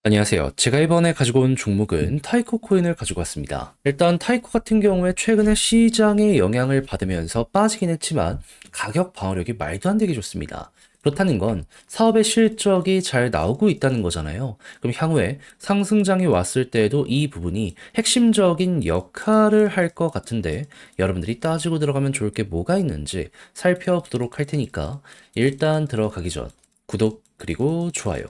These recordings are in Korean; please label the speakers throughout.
Speaker 1: 안녕하세요. 제가 이번에 가지고 온 종목은 타이코 코인을 가지고 왔습니다. 일단 타이코 같은 경우에 최근에 시장의 영향을 받으면서 빠지긴 했지만 가격 방어력이 말도 안 되게 좋습니다. 그렇다는 건 사업의 실적이 잘 나오고 있다는 거잖아요. 그럼 향후에 상승장이 왔을 때에도 이 부분이 핵심적인 역할을 할 것 같은데 여러분들이 따지고 들어가면 좋을 게 뭐가 있는지 살펴보도록 할 테니까 일단 들어가기 전 구독 그리고 좋아요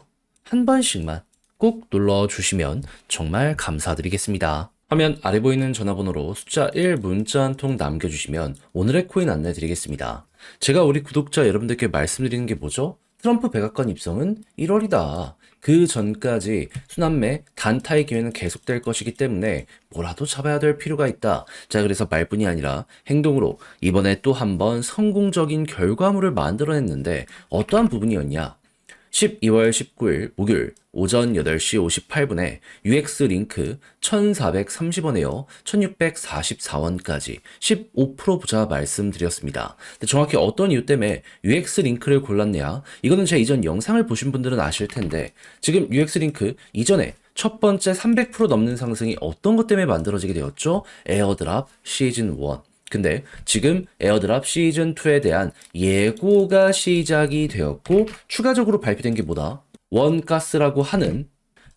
Speaker 1: 한 번씩만 꼭 눌러주시면 정말 감사드리겠습니다. 화면 아래 보이는 전화번호로 숫자 1 문자 한 통 남겨주시면 오늘의 코인 안내 드리겠습니다. 제가 우리 구독자 여러분들께 말씀드리는 게 뭐죠? 트럼프 백악관 입성은 1월이다. 그 전까지 순환매 단타의 기회는 계속될 것이기 때문에 뭐라도 잡아야 될 필요가 있다. 자, 그래서 말뿐이 아니라 행동으로 이번에 또 한 번 성공적인 결과물을 만들어냈는데 어떠한 부분이었냐? 12월 19일 목요일 오전 8시 58분에 UX 링크 1,430원에요. 1,644원까지 15% 부자 말씀드렸습니다. 근데 정확히 어떤 이유 때문에 UX 링크를 골랐냐? 이거는 제 이전 영상을 보신 분들은 아실 텐데 지금 UX 링크 이전에 첫 번째 300% 넘는 상승이 어떤 것 때문에 만들어지게 되었죠? 에어드랍 시즌 1. 근데 지금 에어드랍 시즌2에 대한 예고가 시작이 되었고 추가적으로 발표된 게 뭐다? 원가스라고 하는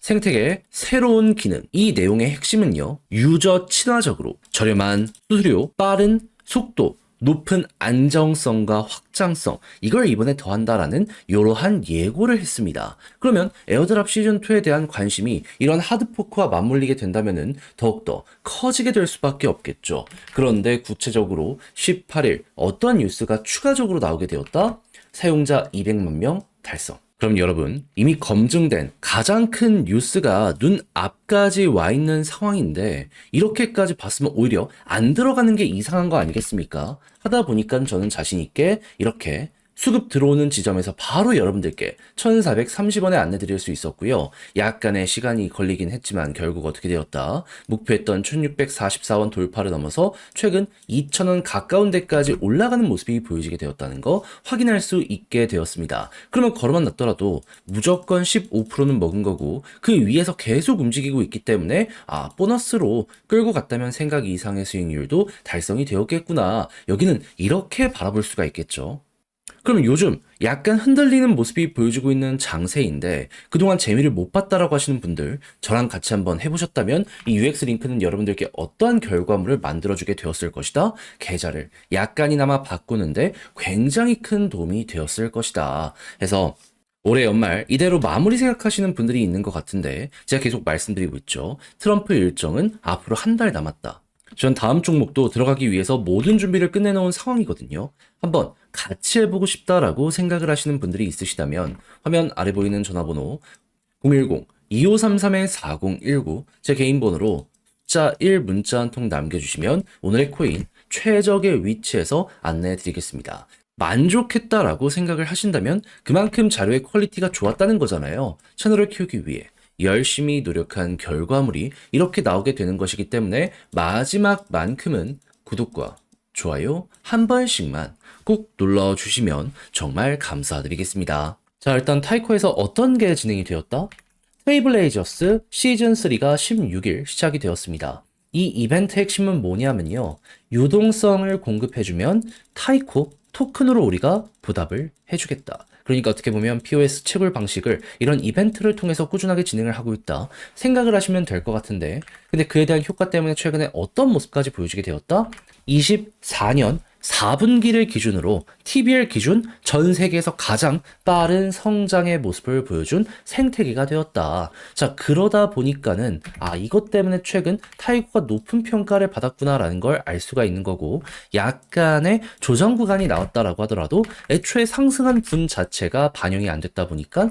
Speaker 1: 생태계의 새로운 기능. 이 내용의 핵심은요. 유저 친화적으로 저렴한 수수료, 빠른 속도, 높은 안정성과 확장성 이걸 이번에 더한다라는 이러한 예고를 했습니다. 그러면 에어드랍 시즌2에 대한 관심이 이런 하드포크와 맞물리게 된다면 더욱더 커지게 될 수밖에 없겠죠. 그런데 구체적으로 18일 어떤 뉴스가 추가적으로 나오게 되었다? 사용자 200만 명 달성. 그럼 여러분, 이미 검증된 가장 큰 뉴스가 눈 앞까지 와 있는 상황인데 이렇게까지 봤으면 오히려 안 들어가는 게 이상한 거 아니겠습니까? 하다 보니까 저는 자신 있게 이렇게 수급 들어오는 지점에서 바로 여러분들께 1,430원에 안내 드릴 수 있었고요. 약간의 시간이 걸리긴 했지만 결국 어떻게 되었다? 목표했던 1,644원 돌파를 넘어서 최근 2,000원 가까운 데까지 올라가는 모습이 보여지게 되었다는 거 확인할 수 있게 되었습니다. 그러면 걸어만 놨더라도 무조건 15%는 먹은 거고 그 위에서 계속 움직이고 있기 때문에 보너스로 끌고 갔다면 생각 이상의 수익률도 달성이 되었겠구나. 여기는 이렇게 바라볼 수가 있겠죠. 그럼 요즘 약간 흔들리는 모습이 보여지고 있는 장세인데 그동안 재미를 못 봤다라고 하시는 분들 저랑 같이 한번 해보셨다면 이 UX 링크는 여러분들께 어떠한 결과물을 만들어주게 되었을 것이다. 계좌를 약간이나마 바꾸는데 굉장히 큰 도움이 되었을 것이다. 해서 올해 연말 이대로 마무리 생각하시는 분들이 있는 것 같은데 제가 계속 말씀드리고 있죠. 트럼프 일정은 앞으로 한 달 남았다. 전 다음 종목도 들어가기 위해서 모든 준비를 끝내놓은 상황이거든요. 한번 같이 해보고 싶다라고 생각을 하시는 분들이 있으시다면 화면 아래 보이는 전화번호 010-2533-4019 제 개인 번호로 숫자 1 문자 한 통 남겨주시면 오늘의 코인 최적의 위치에서 안내해 드리겠습니다. 만족했다라고 생각을 하신다면 그만큼 자료의 퀄리티가 좋았다는 거잖아요. 채널을 키우기 위해 열심히 노력한 결과물이 이렇게 나오게 되는 것이기 때문에 마지막만큼은 구독과 좋아요 한 번씩만 꼭 눌러주시면 정말 감사드리겠습니다. 자, 일단 타이코에서 어떤 게 진행이 되었다? 트레이블레이저스 시즌3가 16일 시작이 되었습니다. 이 이벤트 핵심은 뭐냐면요. 유동성을 공급해주면 타이코 토큰으로 우리가 보답을 해주겠다. 그러니까 어떻게 보면 POS 채굴 방식을 이런 이벤트를 통해서 꾸준하게 진행을 하고 있다 생각을 하시면 될 것 같은데 근데 그에 대한 효과 때문에 최근에 어떤 모습까지 보여지게 되었다? 24년 4분기를 기준으로 TBL 기준 전 세계에서 가장 빠른 성장의 모습을 보여준 생태계가 되었다. 자, 그러다 보니까는 이것 때문에 최근 타이거가 높은 평가를 받았구나라는 걸 알 수가 있는 거고 약간의 조정 구간이 나왔다라고 하더라도 애초에 상승한 분 자체가 반영이 안 됐다 보니까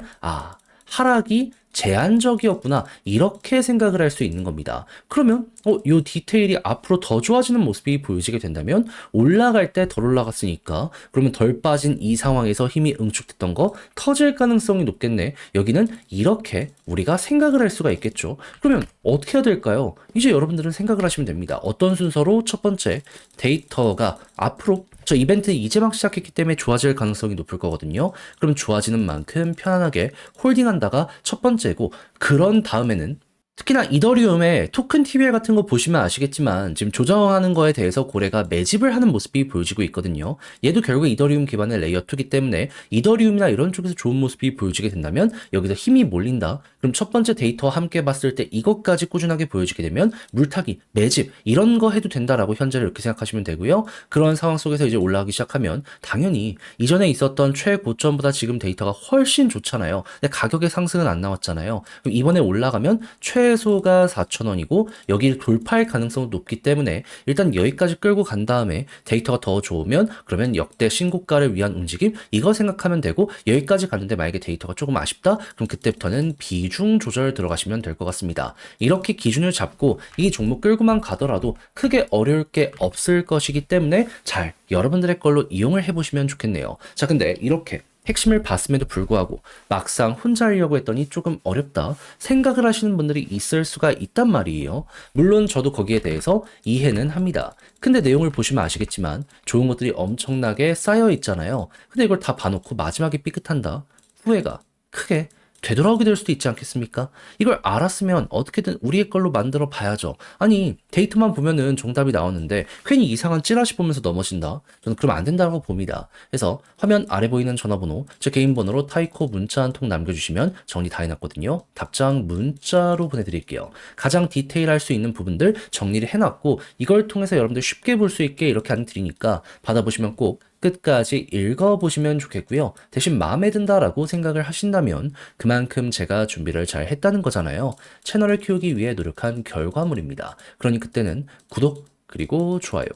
Speaker 1: 하락이 제한적이었구나 이렇게 생각을 할 수 있는 겁니다. 그러면 요 디테일이 앞으로 더 좋아지는 모습이 보여지게 된다면 올라갈 때 덜 올라갔으니까 그러면 덜 빠진 이 상황에서 힘이 응축됐던 거 터질 가능성이 높겠네. 여기는 이렇게 우리가 생각을 할 수가 있겠죠. 그러면 어떻게 해야 될까요? 이제 여러분들은 생각을 하시면 됩니다. 어떤 순서로 첫 번째 데이터가 앞으로 저 이벤트 이제 막 시작했기 때문에 좋아질 가능성이 높을 거거든요. 그럼 좋아지는 만큼 편안하게 홀딩한다가 첫 번째고, 그런 다음에는 특히나 이더리움의 토큰 TBL 같은 거 보시면 아시겠지만 지금 조정하는 거에 대해서 고래가 매집을 하는 모습이 보여지고 있거든요. 얘도 결국 이더리움 기반의 레이어 2기 때문에 이더리움이나 이런 쪽에서 좋은 모습이 보여지게 된다면 여기서 힘이 몰린다. 그럼 첫 번째 데이터와 함께 봤을 때 이것까지 꾸준하게 보여지게 되면 물타기, 매집 이런 거 해도 된다라고 현재를 이렇게 생각하시면 되고요. 그런 상황 속에서 이제 올라가기 시작하면 당연히 이전에 있었던 최고점보다 지금 데이터가 훨씬 좋잖아요. 근데 가격의 상승은 안 나왔잖아요. 그럼 이번에 올라가면 최소가 4,000원이고 여기를 돌파할 가능성은 높기 때문에 일단 여기까지 끌고 간 다음에 데이터가 더 좋으면 그러면 역대 신고가를 위한 움직임 이거 생각하면 되고, 여기까지 갔는데 만약에 데이터가 조금 아쉽다 그럼 그때부터는 비중 조절 들어가시면 될 것 같습니다. 이렇게 기준을 잡고 이 종목 끌고만 가더라도 크게 어려울 게 없을 것이기 때문에 잘 여러분들의 걸로 이용을 해보시면 좋겠네요. 자, 근데 이렇게 핵심을 봤음에도 불구하고 막상 혼자 하려고 했더니 조금 어렵다 생각을 하시는 분들이 있을 수가 있단 말이에요. 물론 저도 거기에 대해서 이해는 합니다. 근데 내용을 보시면 아시겠지만 좋은 것들이 엄청나게 쌓여 있잖아요. 근데 이걸 다 봐놓고 마지막에 삐끗한다. 후회가 크게 되돌아오게 될 수도 있지 않겠습니까? 이걸 알았으면 어떻게든 우리의 걸로 만들어 봐야죠. 아니, 데이터만 보면은 정답이 나오는데 괜히 이상한 찌라시 보면서 넘어진다? 저는 그러면 안 된다고 봅니다. 그래서 화면 아래 보이는 전화번호, 제 개인 번호로 타이코 문자 한 통 남겨주시면 정리 다 해놨거든요. 답장 문자로 보내드릴게요. 가장 디테일할 수 있는 부분들 정리를 해놨고 이걸 통해서 여러분들 쉽게 볼 수 있게 이렇게 안드리니까 받아보시면 꼭 끝까지 읽어보시면 좋겠고요. 대신 마음에 든다라고 생각을 하신다면 그만큼 제가 준비를 잘 했다는 거잖아요. 채널을 키우기 위해 노력한 결과물입니다. 그러니 그때는 구독 그리고 좋아요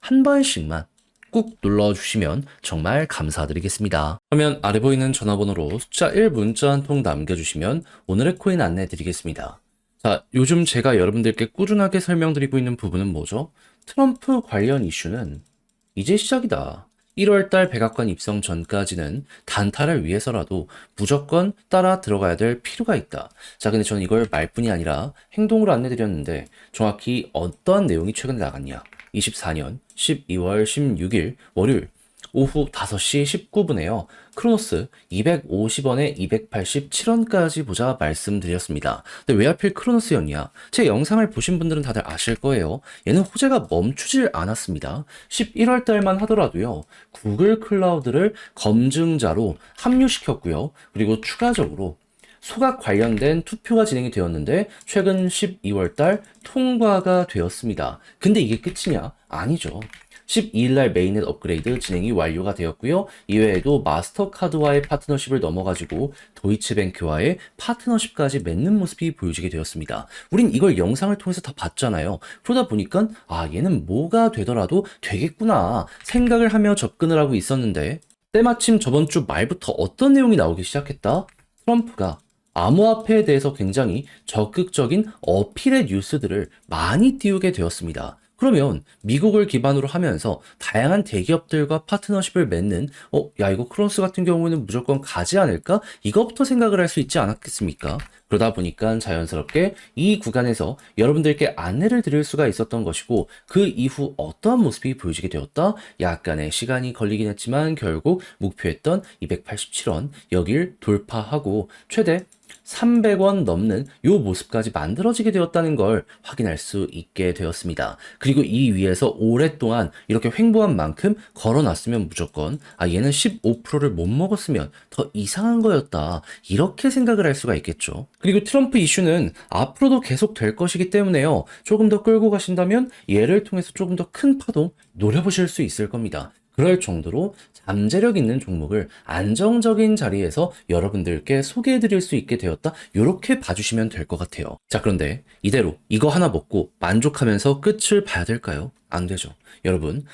Speaker 1: 한 번씩만 꾹 눌러주시면 정말 감사드리겠습니다. 화면 아래 보이는 전화번호로 숫자 1 문자 한 통 남겨주시면 오늘의 코인 안내 드리겠습니다. 자, 요즘 제가 여러분들께 꾸준하게 설명드리고 있는 부분은 뭐죠? 트럼프 관련 이슈는 이제 시작이다. 1월달 백악관 입성 전까지는 단타를 위해서라도 무조건 따라 들어가야 될 필요가 있다. 자, 근데 저는 이걸 말뿐이 아니라 행동으로 안내드렸는데 정확히 어떠한 내용이 최근에 나갔냐. 24년 12월 16일 월요일 오후 5시 19분에요. 크로노스 250원에 287원까지 보자 말씀드렸습니다. 근데 왜 하필 크로노스였냐? 제 영상을 보신 분들은 다들 아실 거예요. 얘는 호재가 멈추질 않았습니다. 11월 달만 하더라도요. 구글 클라우드를 검증자로 합류시켰고요. 그리고 추가적으로 소각 관련된 투표가 진행이 되었는데 최근 12월 달 통과가 되었습니다. 근데 이게 끝이냐? 아니죠. 12일 날 메인넷 업그레이드 진행이 완료가 되었고요. 이외에도 마스터카드와의 파트너십을 넘어가지고 도이치뱅크와의 파트너십까지 맺는 모습이 보여지게 되었습니다. 우린 이걸 영상을 통해서 다 봤잖아요. 그러다 보니까 아, 얘는 뭐가 되더라도 되겠구나 생각을 하며 접근을 하고 있었는데 때마침 저번 주 말부터 어떤 내용이 나오기 시작했다? 트럼프가 암호화폐에 대해서 굉장히 적극적인 어필의 뉴스들을 많이 띄우게 되었습니다. 그러면 미국을 기반으로 하면서 다양한 대기업들과 파트너십을 맺는 야, 이거 크로노스 같은 경우에는 무조건 가지 않을까? 이것부터 생각을 할 수 있지 않았겠습니까? 그러다 보니까 자연스럽게 이 구간에서 여러분들께 안내를 드릴 수가 있었던 것이고 그 이후 어떠한 모습이 보여지게 되었다? 약간의 시간이 걸리긴 했지만 결국 목표했던 287원 여길 돌파하고 최대 300원 넘는 요 모습까지 만들어지게 되었다는 걸 확인할 수 있게 되었습니다. 그리고 이 위에서 오랫동안 이렇게 횡보한 만큼 걸어놨으면 무조건 얘는 15%를 못 먹었으면 더 이상한 거였다. 이렇게 생각을 할 수가 있겠죠. 그리고 트럼프 이슈는 앞으로도 계속 될 것이기 때문에요. 조금 더 끌고 가신다면 얘를 통해서 조금 더 큰 파동 노려보실 수 있을 겁니다. 그럴 정도로 잠재력 있는 종목을 안정적인 자리에서 여러분들께 소개해드릴 수 있게 되었다. 이렇게 봐주시면 될 것 같아요. 자, 그런데 이대로 이거 하나 먹고 만족하면서 끝을 봐야 될까요? 안 되죠. 여러분,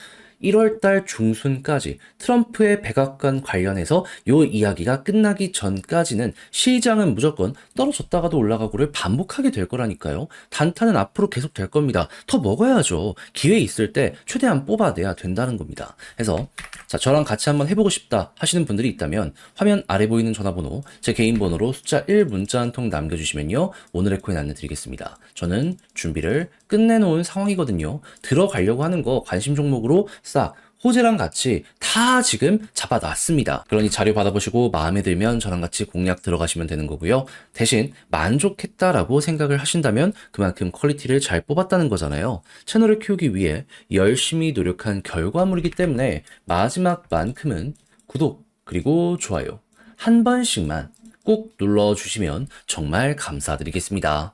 Speaker 1: 1월달 중순까지 트럼프의 백악관 관련해서 요 이야기가 끝나기 전까지는 시장은 무조건 떨어졌다가도 올라가고를 반복하게 될 거라니까요. 단타는 앞으로 계속 될 겁니다. 더 먹어야죠. 기회 있을 때 최대한 뽑아내야 된다는 겁니다. 그래서 자, 저랑 같이 한번 해보고 싶다 하시는 분들이 있다면 화면 아래 보이는 전화번호 제 개인 번호로 숫자 1 문자 한 통 남겨주시면요. 오늘의 코인 안내드리겠습니다. 저는 준비를 끝내놓은 상황이거든요. 들어가려고 하는 거 관심 종목으로 싹 호재랑 같이 다 지금 잡아놨습니다. 그러니 자료 받아보시고 마음에 들면 저랑 같이 공략 들어가시면 되는 거고요. 대신 만족했다라고 생각을 하신다면 그만큼 퀄리티를 잘 뽑았다는 거잖아요. 채널을 키우기 위해 열심히 노력한 결과물이기 때문에 마지막만큼은 구독 그리고 좋아요 한 번씩만 꼭 눌러주시면 정말 감사드리겠습니다.